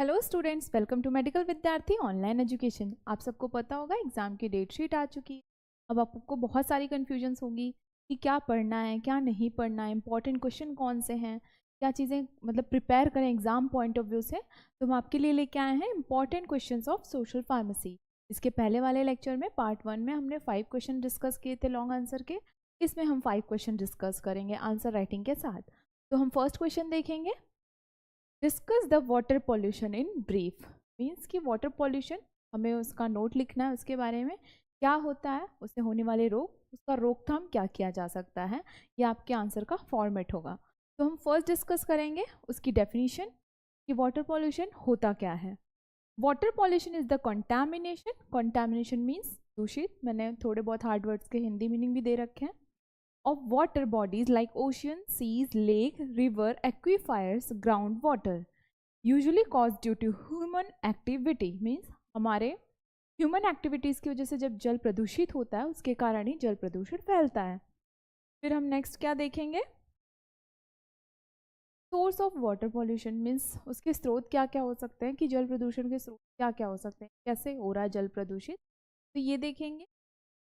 Hello students, welcome to medical Vidyarthi online education. आप सबको पता होगा एग्जाम की डेट शीट आ चुकी है। अब आपको बहुत सारी कन्फ्यूजन्स होंगी कि क्या पढ़ना है, क्या नहीं पढ़ना है, इंपॉर्टेंट क्वेश्चन कौन से हैं, क्या चीज़ें मतलब प्रिपेयर करें एग्जाम पॉइंट ऑफ व्यू से। तो हम आपके लिए लेके आए हैं important questions of social pharmacy. इसके पहले वाले लेक्चर में पार्ट 1 में हमने 5 क्वेश्चन डिस्कस किए थे लॉन्ग आंसर के। इसमें हम 5 क्वेश्चन डिस्कस करेंगे आंसर राइटिंग के साथ। तो हम फर्स्ट क्वेश्चन देखेंगे, discuss the water pollution in brief. Means कि वाटर पॉल्यूशन, हमें उसका नोट लिखना है, उसके बारे में क्या होता है, उससे होने वाले रोग, उसका रोकथाम क्या किया जा सकता है। ये आपके आंसर का फॉर्मेट होगा। तो हम फर्स्ट डिस्कस करेंगे उसकी डेफिनेशन कि वाटर पॉल्यूशन होता क्या है। Water pollution is the contamination. Contamination means दूषित। मैंने थोड़े बहुत हार्ड वर्ड्स के हिंदी मीनिंग भी दे रखे हैं। of water bodies like ocean, seas, lake, river, aquifers, groundwater, usually caused due to human activity। means हमारे ह्यूमन एक्टिविटीज़ की वजह से जब जल प्रदूषित होता है उसके कारण ही जल प्रदूषण फैलता है। फिर हम नेक्स्ट क्या देखेंगे, source of water pollution. Means उसके स्रोत क्या क्या हो सकते हैं, कि जल प्रदूषण के स्रोत क्या क्या हो सकते हैं, कैसे हो रहा है जल प्रदूषित। तो ये देखेंगे।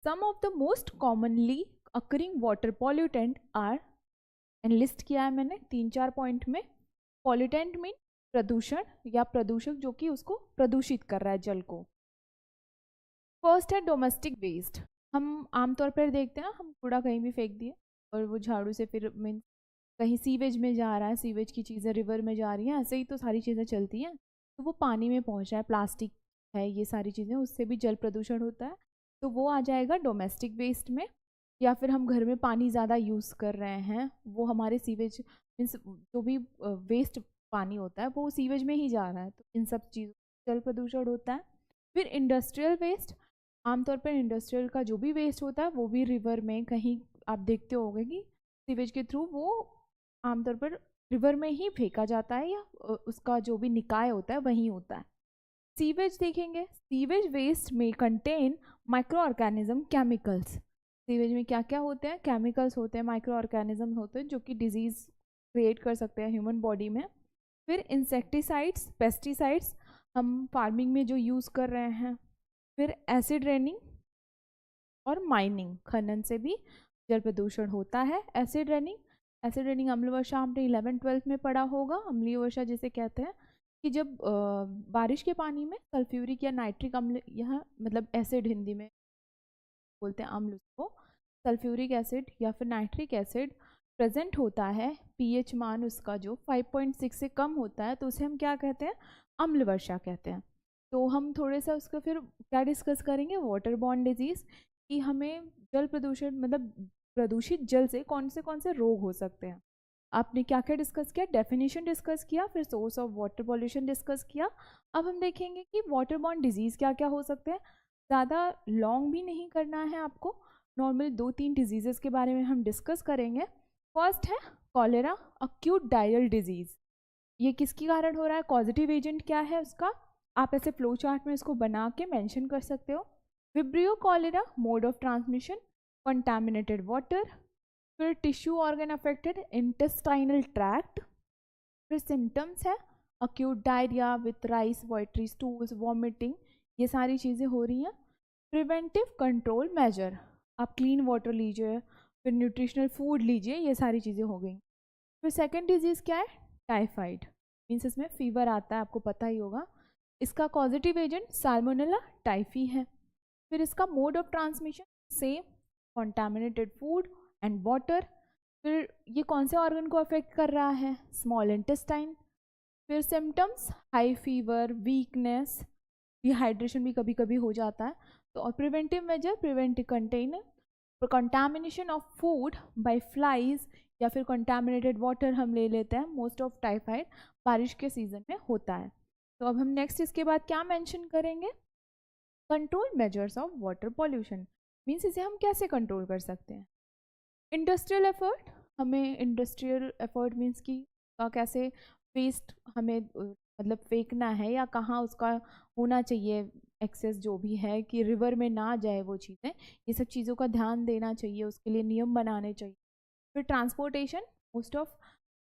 Some of the most commonly occurring water pollutant are, enlist किया है मैंने 3-4 पॉइंट में। पॉल्यूटेंट मीन प्रदूषण या प्रदूषक जो कि उसको प्रदूषित कर रहा है जल को। फर्स्ट है डोमेस्टिक वेस्ट। हम आमतौर पर देखते हैं हम कूड़ा कहीं भी फेंक दिए और वो झाड़ू से फिर मीन कहीं सीवेज में जा रहा है, सीवेज की चीज़ें रिवर में जा रही हैं, ऐसे ही तो सारी चीज़ें चलती हैं। तो वो पानी में पहुँच रहा है, प्लास्टिक है, ये सारी चीज़ें, उससे भी जल प्रदूषण होता है। तो वो आ जाएगा डोमेस्टिक वेस्ट में। या फिर हम घर में पानी ज़्यादा यूज़ कर रहे हैं, वो हमारे सीवेज मीन्स जो भी वेस्ट पानी होता है वो सीवेज में ही जा रहा है, तो इन सब चीज़ों जल प्रदूषण होता है। फिर इंडस्ट्रियल वेस्ट। आमतौर पर इंडस्ट्रियल का जो भी वेस्ट होता है वो भी रिवर में कहीं आप देखते होंगे कि सीवेज के थ्रू वो आमतौर पर रिवर में ही फेंका जाता है, या उसका जो भी निकाय होता है वहीं होता है। सीवेज देखेंगे। सीवेज वेस्ट में contain micro organism chemicals. Sewage में क्या क्या होते हैं, केमिकल्स होते हैं, माइक्रो ऑर्गेनिज्म होते हैं जो कि डिजीज़ क्रिएट कर सकते हैं ह्यूमन बॉडी में। फिर इंसेक्टिसाइड्स, पेस्टिसाइड्स हम फार्मिंग में जो यूज़ कर रहे हैं। फिर एसिड रेनिंग और माइनिंग, खनन से भी जल प्रदूषण होता है। एसिड रेनिंग अम्ल वर्षा हमने 11th-12th में पढ़ा होगा। अम्लीय वर्षा जिसे कहते हैं कि जब बारिश के पानी में सल्फ्यूरिक या नाइट्रिक अम्ल, यह मतलब एसिड हिंदी में बोलते हैं अम्ल उसको, सल्फ्यूरिक एसिड या फिर नाइट्रिक एसिड प्रेजेंट होता है, पीएच मान उसका जो 5.6 से कम होता है, तो उसे हम क्या कहते हैं, अम्ल वर्षा कहते हैं। तो हम थोड़े सा उसको फिर क्या डिस्कस करेंगे, वाटर बॉर्न डिजीज़, कि हमें जल प्रदूषण मतलब प्रदूषित जल से कौन से रोग हो सकते हैं। आपने क्या क्या डिस्कस किया, डेफिनेशन डिस्कस किया, फिर source of water pollution discuss किया। अब हम देखेंगे कि वाटर बॉर्न डिजीज़ क्या क्या हो सकते हैं। ज़्यादा लॉन्ग भी नहीं करना है आपको, नॉर्मल 2-3 डिजीज़ेस के बारे में हम डिस्कस करेंगे। फर्स्ट है कॉलेरा, अक्यूट डायरियल डिजीज़। ये किसके कारण हो रहा है, पॉजिटिव एजेंट क्या है उसका, आप ऐसे फ्लो चार्ट में इसको बना के मेंशन कर सकते हो। Vibrio cholera, mode of transmission contaminated water. फिर tissue organ affected, intestinal tract. फिर सिम्टम्स है acute diarrhoea with rice, watery stools, vomiting, ये सारी चीज़ें हो रही हैं। प्रिवेंटिव कंट्रोल मेजर, आप क्लीन वाटर लीजिए, फिर न्यूट्रिशनल फूड लीजिए, ये सारी चीज़ें हो गई। फिर सेकेंड डिजीज़ क्या है, टाइफाइड। मीन्स इसमें फीवर आता है, आपको पता ही होगा। इसका पॉजिटिव एजेंट साल्मोनेला टाइफी है। फिर इसका mode of transmission same, contaminated food and water. फिर ये कौन से ऑर्गन को अफेक्ट कर रहा है, स्मॉल इंटेस्टाइन। फिर symptoms high fever, weakness, dehydration भी कभी कभी हो जाता है। तो और preventive measure, preventive container, contamination of food by flies या फिर कंटामिनेटेड वाटर हम ले लेते हैं। मोस्ट ऑफ टाइफाइड बारिश के सीजन में होता है। तो अब हम नेक्स्ट इसके बाद क्या मेंशन करेंगे, control measures of water pollution. Means इसे हम कैसे कंट्रोल कर सकते हैं। इंडस्ट्रियल एफर्ट, हमें इंडस्ट्रियल एफर्ट मीन्स कि कैसे वेस्ट हमें मतलब फेंकना है या कहाँ उसका होना चाहिए एक्सेस जो भी है, कि रिवर में ना जाए वो चीज़ें, ये सब चीज़ों का ध्यान देना चाहिए, उसके लिए नियम बनाने चाहिए। फिर transportation, most of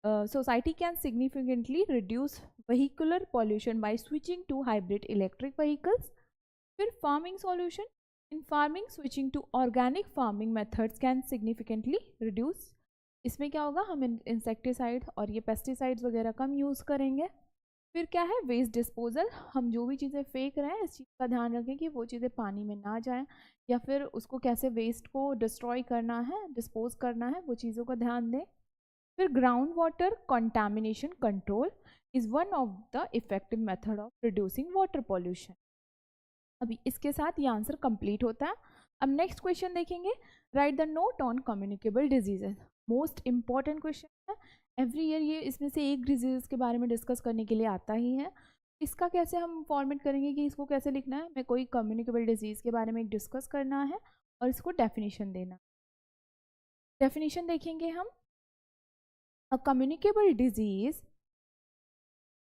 society can significantly reduce vehicular pollution by switching to hybrid electric vehicles. फिर farming solution, in farming switching to organic farming methods can significantly reduce. इसमें क्या होगा, हम इंसेक्टिसाइड और ये पेस्टिसाइड्स वगैरह कम यूज़ करेंगे. फिर क्या है, वेस्ट डिस्पोजल, हम जो भी चीज़ें फेंक रहे हैं इस चीज़ का ध्यान रखें कि वो चीज़ें पानी में ना जाएं, या फिर उसको कैसे वेस्ट को डिस्ट्रॉय करना है, डिस्पोज करना है, वो चीज़ों का ध्यान दें. फिर ground water contamination control is one of the effective method of reducing water pollution. अभी इसके साथ ये आंसर कंप्लीट होता है. अब नेक्स्ट क्वेश्चन देखेंगे, right the note on communicable diseases. Most important question है, एवरी ईयर ये इसमें से एक डिजीज के बारे में डिस्कस करने के लिए आता ही है. इसका कैसे हम फॉर्मेट करेंगे कि इसको कैसे लिखना है, मैं कोई कम्युनिकेबल डिजीज़ के बारे में डिस्कस करना है और इसको डेफिनेशन देना. डेफिनेशन देखेंगे हम, अ communicable disease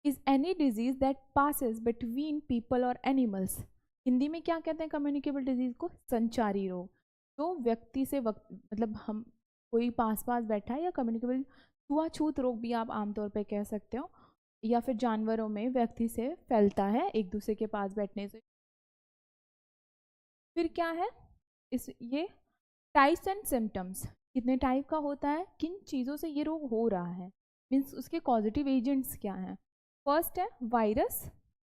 is any disease that passes between people और एनिमल्स. हिंदी में क्या कहते हैं कम्युनिकेबल डिजीज को, संचारी रोग. जो व्यक्ति से मतलब हम कोई पास बैठा है, या कम्युनिकेबल छुआछूत रोग भी आप आमतौर पे कह सकते हो, या फिर जानवरों में व्यक्ति से फैलता है एक दूसरे के पास बैठने से. फिर क्या है ये टाइप्स एंड सिम्टम्स, कितने टाइप का होता है, किन चीज़ों से ये रोग हो रहा है, मीन्स उसके कॉजेटिव एजेंट्स क्या हैं. फर्स्ट है वायरस.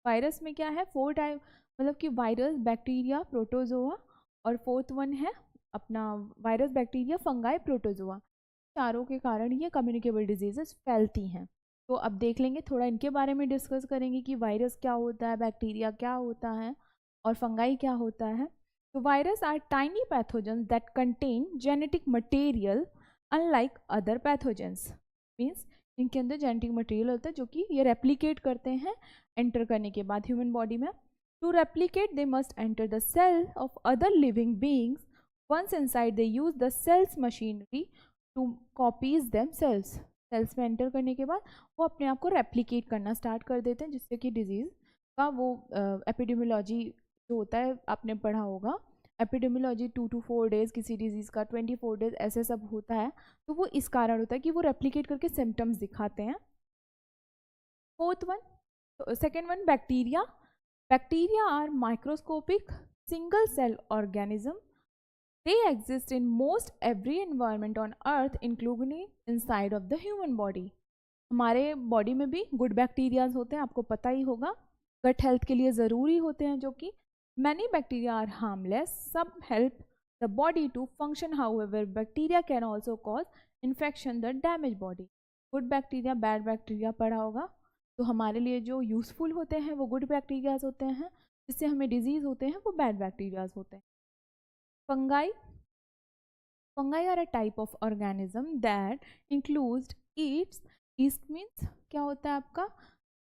वायरस में क्या है, 4 टाइप, मतलब कि वायरस, बैक्टीरिया, प्रोटोजोआ, और फोर्थ वन है अपना वायरस, बैक्टीरिया, फंगाई, प्रोटोजोआ. चारों के कारण ये कम्युनिकेबल डिजीजेस फैलती हैं. तो अब देख लेंगे, थोड़ा इनके बारे में डिस्कस करेंगे कि वायरस क्या होता है, बैक्टीरिया क्या होता है, और फंगाई क्या होता है. तो virus are tiny pathogens that contain genetic material unlike other pathogens. Means इनके अंदर जेनेटिक मटेरियल होता है जो कि ये रेप्लिकेट करते हैं एंटर करने के बाद ह्यूमन बॉडी में. To replicate they must enter the cell of other living beings. Once inside they use the cell's machinery to copies them cells. Cells में एंटर करने के बाद वो अपने आप को रेप्लिकेट करना स्टार्ट कर देते हैं, जिससे कि डिजीज़ का वो एपिडेमियोलॉजी जो होता है आपने पढ़ा होगा, एपिडेमियोलॉजी 2 to 4 days किसी डिजीज़ का, 24 days ऐसे सब होता है. तो वो इस कारण होता है कि वो रेप्लिकेट करके सिम्टम्स दिखाते हैं. Fourth one, second one bacteria. Bacteria are microscopic single cell organism. They exist in most every environment on earth including inside of the human body. हमारे बॉडी में भी गुड बैक्टीरियाज होते हैं, आपको पता ही होगा, गट हेल्थ के लिए ज़रूरी होते हैं, जो कि many bacteria are harmless, some help the body to function, however bacteria can also cause infection that damage body. Good bacteria, bad bacteria पढ़ा होगा. तो हमारे लिए जो यूज़फुल होते हैं वो गुड बैक्टीरियाज होते हैं, जिससे हमें डिजीज़ होते हैं वो बैड बैक्टीरियाज होते हैं. Fungi. Fungi are a type of organism that includes yeast. Yeast means क्या होता है आपका,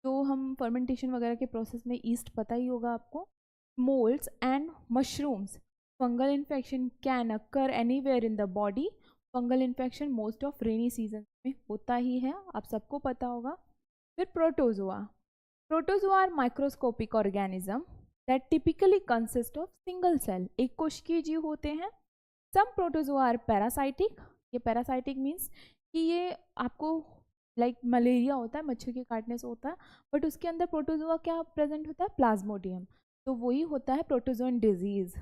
जो हम फर्मेंटेशन वगैरह के प्रोसेस में ईस्ट पता ही होगा आपको. Molds and mushrooms. Fungal infection can occur anywhere in the body. Fungal infection most of rainy season में होता ही है, आप सबको पता होगा. फिर protozoa. Protozoa are microscopic organism that typically consist of single cell. एक कोशिकीय जीव होते हैं. Some protozoa are parasitic. ये parasitic means कि ये आपको लाइक मलेरिया होता है, मच्छर के काटने से होता है, बट उसके अंदर प्रोटोजोआ क्या प्रेजेंट होता है, प्लाज्मोडियम. तो वही होता है प्रोटोजोन डिजीज़.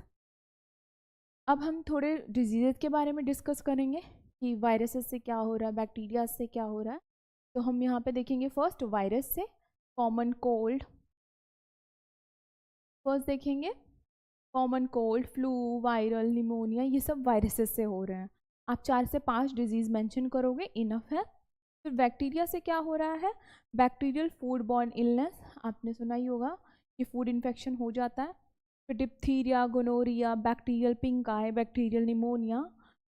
अब हम थोड़े डिजीज़ के बारे में डिस्कस करेंगे कि वायरसेस से क्या हो रहा है, बैक्टीरिया से क्या हो रहा है. तो हम यहाँ पे देखेंगे फर्स्ट वायरस से, कॉमन कोल्ड. फर्स्ट देखेंगे common cold, flu, viral, pneumonia, ये सब वायरसेस से हो रहे हैं. आप 4 से 5 डिजीज़ मेंशन करोगे, इनफ है. फिर बैक्टीरिया से क्या हो रहा है, बैक्टीरियल फूड बॉर्न इलनेस, आपने सुना ही होगा कि फूड इन्फेक्शन हो जाता है. फिर डिप्थीरिया, गोनोरिया, बैक्टीरियल पिंक आई, बैक्टीरियल निमोनिया.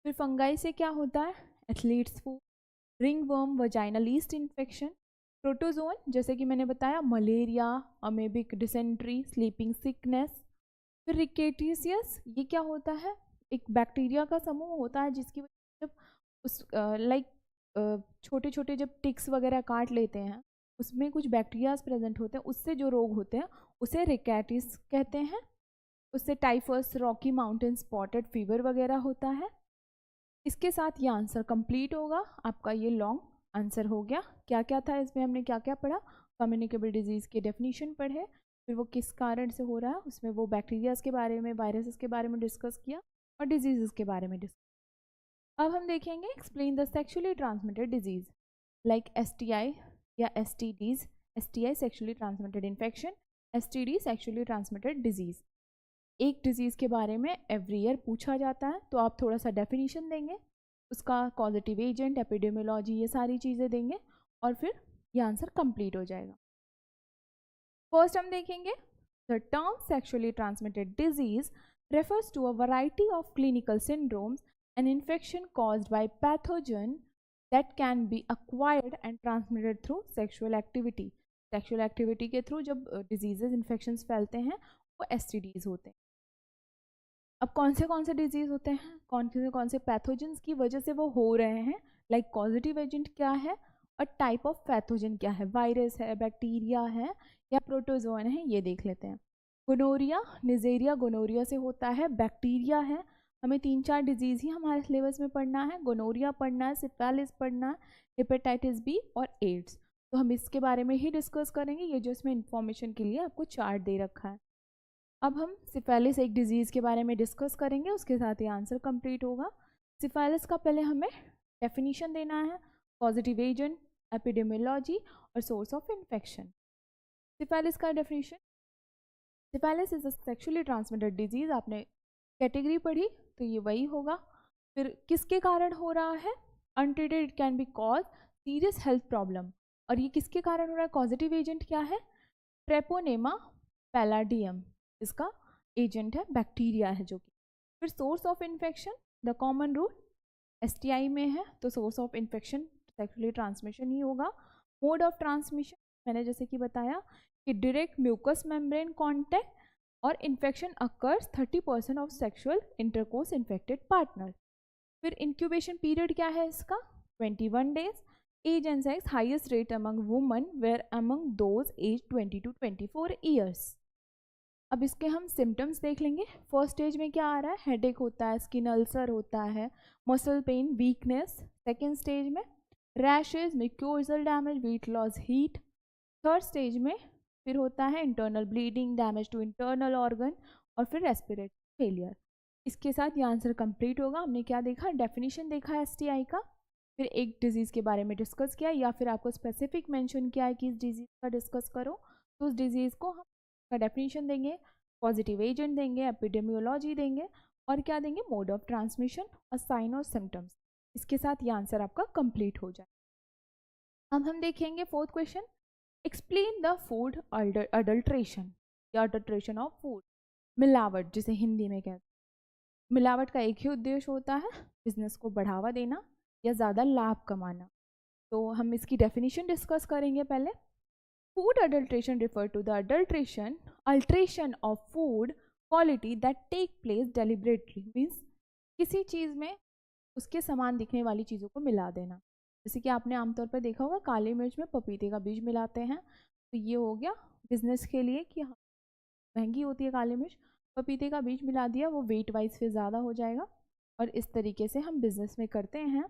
फिर फंगाई से क्या होता है, athletes food, ring worm, vaginal east infection. Protozoan जैसे कि मैंने बताया, malaria, amoebic dysentery, sleeping sickness. फिर रिकेटिसियस, ये क्या होता है, एक बैक्टीरिया का समूह होता है जिसकी वजह जब उस छोटे छोटे जब टिक्स वगैरह काट लेते हैं, उसमें कुछ बैक्टीरियाज प्रेजेंट होते हैं, उससे जो रोग होते हैं उसे रिकेटिस कहते हैं. उससे typhus, Rocky mountain spotted fever वगैरह होता है. इसके साथ ये आंसर कंप्लीट होगा आपका ये लॉन्ग आंसर हो गया। क्या क्या था इसमें, हमने क्या क्या पढ़ा, कम्युनिकेबल डिजीज़ के डेफिनेशन पढ़े, फिर वो किस कारण से हो रहा है, उसमें वो बैक्टीरियाज के बारे में, वायरसेस के बारे में डिस्कस किया, और डिजीज़ के बारे में डिस्कस। अब हम देखेंगे explain the sexually transmitted disease like STI या STDs। STI sexually transmitted infection, STD sexually transmitted disease. एक डिजीज़ के बारे में एवरी ईयर पूछा जाता है, तो आप थोड़ा सा डेफिनेशन देंगे, उसका कॉजेटिव एजेंट, एपिडेमियोलॉजी, ये सारी चीज़ें देंगे, और फिर ये आंसर कंप्लीट हो जाएगा। फर्स्ट हम देखेंगे the term sexually transmitted disease refers to a variety of clinical syndromes and infection caused by pathogen that can be acquired and transmitted through sexual activity. Sexual activity के through जब diseases infections फैलते हैं वो STDs होते हैं। अब कौन से डिजीज होते हैं, कौन से पैथोजेंस की वजह से वो हो रहे हैं, लाइक कॉजेटिव एजेंट क्या है और टाइप ऑफ पैथोजन क्या है, वायरस है, बैक्टीरिया है या प्रोटोजोन है, ये देख लेते हैं। गोनोरिया, निजेरिया गोनोरिया से होता है, बैक्टीरिया है। हमें 3-4 डिजीज़ ही हमारे सिलेबस में पढ़ना है, गोनोरिया पढ़ना है, सिफिलिस पढ़ना है, हेपेटाइटिस बी और एड्स। तो हम इसके बारे में ही डिस्कस करेंगे, ये जो इसमें इंफॉर्मेशन के लिए आपको चार्ट दे रखा है। अब हम सिफिलिस एक डिजीज़ के बारे में डिस्कस करेंगे, उसके साथ ही आंसर कंप्लीट होगा। सिफिलिस का पहले हमें डेफिनेशन देना है, पॉजिटिव एजेंट, एपिडेमियोलॉजी और सोर्स ऑफ इन्फेक्शन। सिफिलिस का definition, syphilis is a sexually transmitted disease. आपने कैटेगरी पढ़ी तो ये वही होगा। फिर किसके कारण हो रहा है, untreated it can be cause serious health problem, और ये किसके कारण हो रहा है, पॉजिटिव एजेंट क्या है, ट्रेपोनेमा पैलाडियम इसका एजेंट है, बैक्टीरिया है जो कि। फिर source of infection, the common rule STI में है तो source of infection sexually transmission ही होगा। मोड ऑफ ट्रांसमिशन मैंने जैसे कि बताया कि डायरेक्ट म्यूकस मेम्ब्रेन कॉन्टैक्ट, और infection occurs 30% of sexual intercourse infected partner. फिर इंक्यूबेशन पीरियड क्या है इसका, 21 days. Age and sex, highest rate among women where among those as 20 to 24 years. अब इसके हम सिम्टम्स देख लेंगे। फर्स्ट स्टेज में क्या आ रहा है, हेडेक होता है, स्किन अल्सर होता है, muscle pain, weakness. Second stage में rashes, mucosal damage, weight loss, heat. Third stage में फिर होता है internal bleeding, damage to internal organ, और फिर रेस्पिरेटरी फेलियर। इसके साथ ये आंसर कंप्लीट होगा। हमने क्या देखा, डेफिनेशन देखा STI का, फिर एक डिजीज़ के बारे में डिस्कस किया, या फिर आपको स्पेसिफिक मेंशन किया है कि इस डिजीज़ का डिस्कस करो, तो उस डिजीज़ को हम का डेफिनेशन देंगे, पॉजिटिव एजेंट देंगे, एपिडेमियोलॉजी देंगे, और क्या देंगे, मोड ऑफ ट्रांसमिशन और साइन और सिम्टम्स। इसके साथ ये आंसर आपका कंप्लीट हो जाए। अब हम देखेंगे fourth question, explain the food adulteration या अडल्ट्रेशन ऑफ फूड। मिलावट जिसे हिंदी में कहते हैं, मिलावट का एक ही उद्देश्य होता है, बिजनेस को बढ़ावा देना या ज़्यादा लाभ कमाना। तो हम इसकी डेफिनेशन डिस्कस करेंगे पहले। Food adulteration refer to the alteration of food quality that take place deliberately, means किसी चीज़ में उसके समान दिखने वाली चीज़ों को मिला देना। जैसे कि आपने आमतौर पर देखा होगा काली मिर्च में पपीते का बीज मिलाते हैं, तो ये हो गया बिजनेस के लिए कि हाँ महंगी होती है काली मिर्च, पपीते का बीज मिला दिया, वो वेट वाइज फिर ज़्यादा हो जाएगा, और इस तरीके से हम बिजनेस में करते हैं।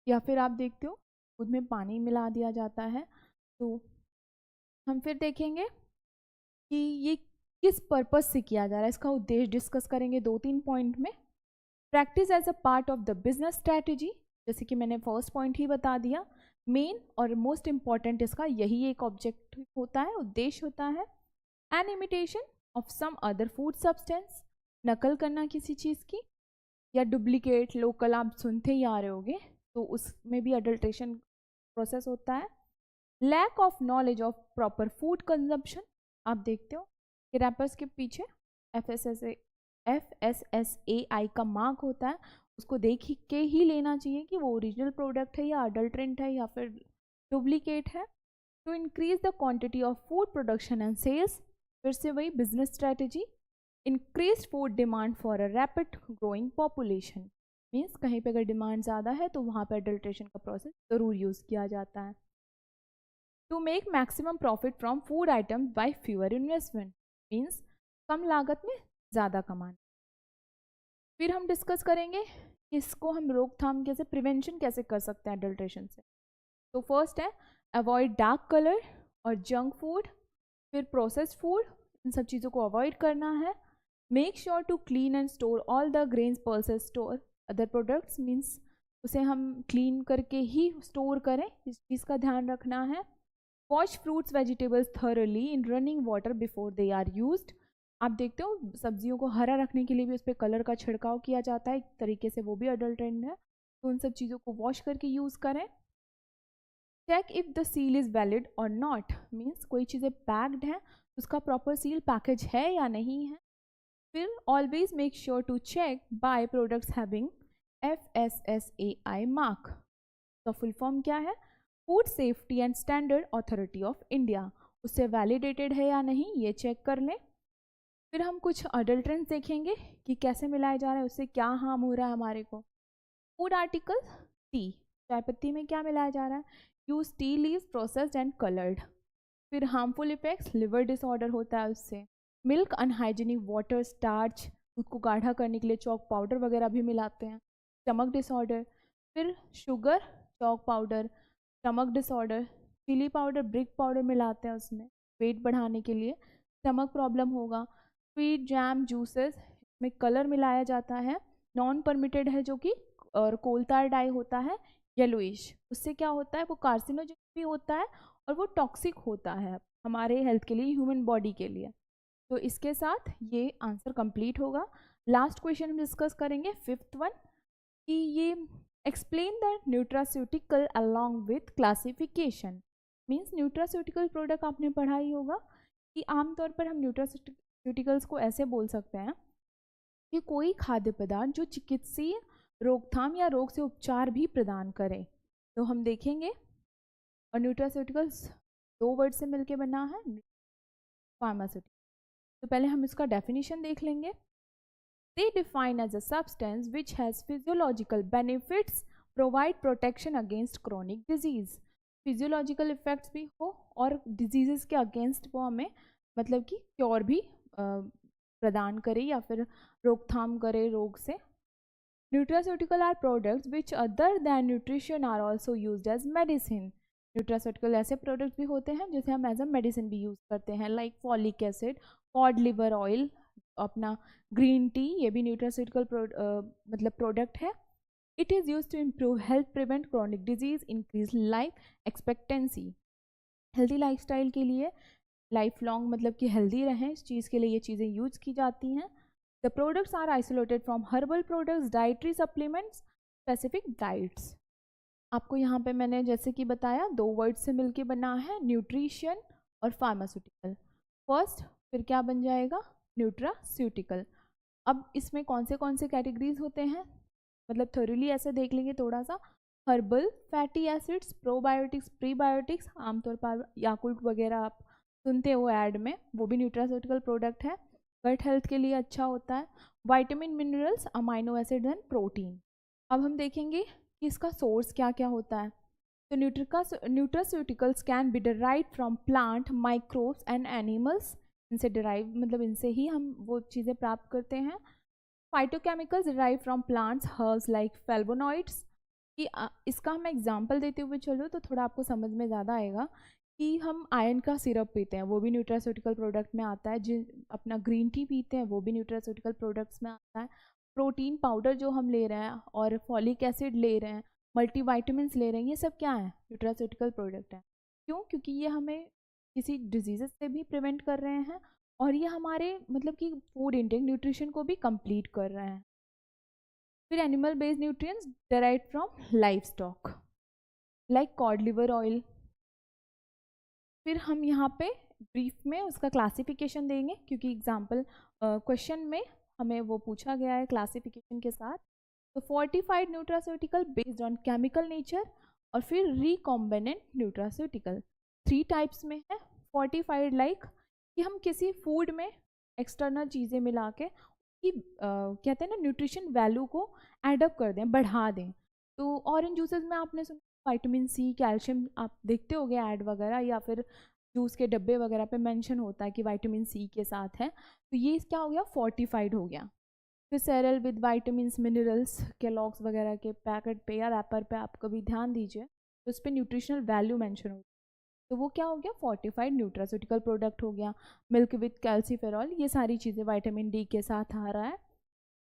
या फिर आप देखते हो दूध में पानी मिला दिया जाता है। तो हम फिर देखेंगे कि ये किस पर्पस से किया जा रहा है, इसका उद्देश्य डिस्कस करेंगे 2-3 पॉइंट में। Practice as a part of the business strategy, जैसे कि मैंने फर्स्ट पॉइंट ही बता दिया, मेन और मोस्ट इम्पॉर्टेंट इसका यही एक ऑब्जेक्टिव होता है, उद्देश्य होता है। An imitation of some other food substance, नकल करना किसी चीज़ की, या डुप्लीकेट, लोकल, आप सुनते ही आ रहे होगे, तो उसमें भी अडल्ट्रेशन प्रोसेस होता है। Lack of knowledge of proper food consumption, आप देखते हो कि रैपर्स के पीछे FSSAI का मार्क होता है, उसको देख के ही लेना चाहिए कि वो ओरिजिनल प्रोडक्ट है या अडल्ट्रेंट है या फिर डुप्लीकेट है। To increase the quantity of food production and sales, फिर से वही business strategy. Increase food demand for a rapid growing population, means कहीं पे अगर डिमांड ज़्यादा है तो वहाँ पे अडल्ट्रेशन का प्रोसेस ज़रूर यूज़ किया जाता है। To make maximum profit from food item by fewer investment, means कम लागत में ज़्यादा कमाना। फिर हम डिस्कस करेंगे इसको हम रोकथाम कैसे, प्रिवेंशन कैसे कर सकते हैं अडल्ट्रेशन से। तो फर्स्ट है अवॉइड डार्क कलर और जंक फूड, फिर प्रोसेस्ड फूड, इन सब चीज़ों को अवॉइड करना है। Make sure to clean and store all the grains pulses store other products, means उसे हम क्लीन करके ही स्टोर करें, इस चीज़ का ध्यान रखना है। Wash fruits vegetables thoroughly in running water before they are used. आप देखते हो सब्जियों को हरा रखने के लिए भी उस पर कलर का छिड़काव किया जाता है, एक तरीके से वो भी अडल्ट्रेंट है, तो उन सब चीज़ों को वॉश करके यूज़ करें। Check if the seal is valid और नॉट, मीन्स कोई चीज़ें पैक्ड हैं उसका प्रॉपर सील पैकेज है या नहीं है। फिर always make sure to check buy products having FSSAI mark. तो फुल फॉर्म क्या है? Food safety and standard authority of India, उससे वैलिडेटेड है या नहीं ये चेक कर लें। फिर हम कुछ अडल्ट्रेंट्स देखेंगे कि कैसे मिलाए जा रहे हैं, उससे क्या हार्म हो रहा है हमारे को। फूड आर्टिकल टी, चाय पत्ती में क्या मिलाया जा रहा है? Use tea leaves processed and coloured. फिर हार्मफुल इफेक्ट्स, लिवर डिसऑर्डर होता है उससे। मिल्क अनहाइजीनिक वाटर, स्टार्च, उसको गाढ़ा करने के लिए चॉक पाउडर वगैरह भी मिलाते हैं। स्टमक डिसऑर्डर, फिर sugar, chalk powder, stomach disorder, chilli powder, brick powder मिलाते हैं उसमें वेट बढ़ाने के लिए, स्टमक प्रॉब्लम होगा। स्वीट, जैम, जूसेस में कलर मिलाया जाता है, नॉन परमिटेड है जो कि, और कोलतार डाई होता है येलोइश, उससे क्या होता है वो कार्सिनोजेनिक भी होता है और वो टॉक्सिक होता है हमारे हेल्थ के लिए, ह्यूमन बॉडी के लिए। तो इसके साथ ये आंसर कंप्लीट होगा। लास्ट क्वेश्चन हम डिस्कस करेंगे, फिफ्थ वन, कि ये explain the nutraceutical along with classification. Means nutraceutical product आपने पढ़ा ही होगा कि आमतौर पर हम न्यूट्रास्यूटिकल्स को ऐसे बोल सकते हैं कि कोई खाद्य पदार्थ जो चिकित्सीय रोकथाम या रोग से उपचार भी प्रदान करे। तो हम देखेंगे, और न्यूट्रास्यूटिकल्स दो वर्ड से मिलके बना है, फार्मास्यूटिकल। तो पहले हम इसका डेफिनेशन देख लेंगे। They define as a substance which has physiological benefits, provide protection against chronic disease. Physiological effects भी हो और डिजीजेस के अगेंस्ट वो हमें मतलब कि क्योर भी प्रदान करे या फिर रोकथाम करे रोग से। Nutraceutical are products which other than nutrition are also used as medicine. Nutraceutical ऐसे प्रोडक्ट्स भी होते हैं जिसे हम एज अ मेडिसिन भी यूज़ करते हैं, like folic acid, cod liver oil, अपना ग्रीन टी, ये भी न्यूट्रास्यूटिकल मतलब प्रोडक्ट है। It is use to improve health, prevent chronic disease, increase life expectancy. Healthy lifestyle के लिए, लाइफ लॉन्ग मतलब कि हेल्दी रहें, इस चीज़ के लिए ये चीज़ें यूज की जाती हैं। The products are isolated from herbal products, dietary supplements, specific diets. आपको यहाँ पे मैंने जैसे कि बताया दो वर्ड से मिलके बना है, न्यूट्रिशन और फार्मास्यूटिकल। फर्स्ट फिर क्या बन जाएगा? न्यूट्रास्यूटिकल। अब इसमें कौन से कैटेगरीज होते हैं, मतलब थोरली ऐसे देख लेंगे थोड़ा सा। Herbal, fatty acids, probiotics, prebiotics, आमतौर पर याकुल्ट वगैरह आप सुनते हो ऐड में, वो भी न्यूट्रास्यूटिकल प्रोडक्ट है, गट हेल्थ के लिए अच्छा होता है। Vitamin, minerals, amino acid and protein. अब हम देखेंगे कि इसका सोर्स क्या क्या होता है। तो nutraceuticals can be derived from plant, microbes and animals, इनसे डिराइव मतलब इनसे ही हम वो चीज़ें प्राप्त करते हैं। Phytochemicals derive from plants, herbs like flavonoids. कि इसका हम एग्जांपल देते हुए चलो तो थोड़ा आपको समझ में ज़्यादा आएगा कि हम आयरन का सिरप पीते हैं, वो भी न्यूट्रास्यूटिकल प्रोडक्ट में आता है। जिन अपना ग्रीन टी पीते हैं वो भी न्यूट्रास्यूटिकल प्रोडक्ट्स में आता है। प्रोटीन पाउडर जो हम ले रहे हैं और फॉलिक एसिड ले रहे हैं, मल्टीवाइटामिन्स ले रहे हैं, ये सब क्या है? न्यूट्रास्यूटिकल प्रोडक्ट है। क्यों? क्योंकि ये हमें किसी डिजीज़ से भी प्रिवेंट कर रहे हैं और ये हमारे मतलब कि फूड इंटेक, न्यूट्रिशन को भी कंप्लीट कर रहे हैं। फिर animal based nutrients derived from life stock like code liver oil. फिर हम यहाँ पे ब्रीफ में उसका क्लासिफिकेशन देंगे क्योंकि एग्जाम्पल क्वेश्चन में हमें वो पूछा गया है क्लासिफिकेशन के साथ। तो fortified nutraceutical based on chemical nature, और फिर रिकॉम्बिनेंट न्यूट्रास्यूटिकल 3 टाइप्स में है। फोर्टिफाइड लाइक कि हम किसी फूड में एक्सटर्नल चीज़ें मिला के कि कहते हैं ना न्यूट्रिशन वैल्यू को एडअप कर दें, बढ़ा दें। तो ऑरेंज जूसेस में आपने सुना विटामिन सी, कैल्शियम, आप देखते होंगे ऐड वगैरह या फिर जूस के डब्बे वगैरह पे मेंशन होता है कि विटामिन सी के साथ है, तो ये क्या हो गया? फोर्टिफाइड हो गया। फिर cereal with vitamin, minerals, Kellogg's वगैरह के पैकेट पे या रैपर पे आप कभी ध्यान दीजिए तो उस पर न्यूट्रिशनल वैल्यू मेंशन होती है। तो वो क्या हो गया, फोर्टिफाइड न्यूट्रास्यूटिकल प्रोडक्ट हो गया। मिल्क विथ कैल्सीफेरॉल, ये सारी चीज़ें विटामिन डी के साथ आ रहा है।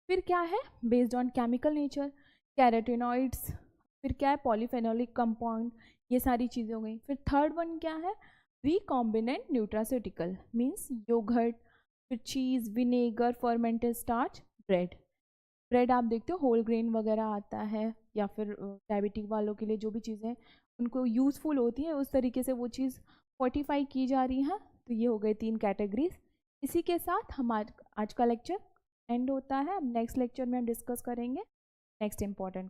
फिर क्या है, based on chemical nature, carotenoids, फिर क्या है, पॉलीफेनोलिक कंपाउंड, ये सारी चीज़ें हो गई। फिर थर्ड वन क्या है, रिकॉम्बिनेंट न्यूट्रास्यूटिकल, मीन्स योगर्ट, फिर cheese, vinegar, fermented starch, bread. Bread आप देखते हो होल ग्रेन वगैरह आता है, या फिर डायबिटिक वालों के लिए जो भी चीज़ें उनको यूज़फुल होती हैं उस तरीके से वो चीज़ फोर्टिफाई की जा रही है। तो ये हो गए 3 कैटेगरीज। इसी के साथ हम आज का लेक्चर एंड होता है। अब नेक्स्ट लेक्चर में हम डिस्कस करेंगे नेक्स्ट इंपॉर्टेंट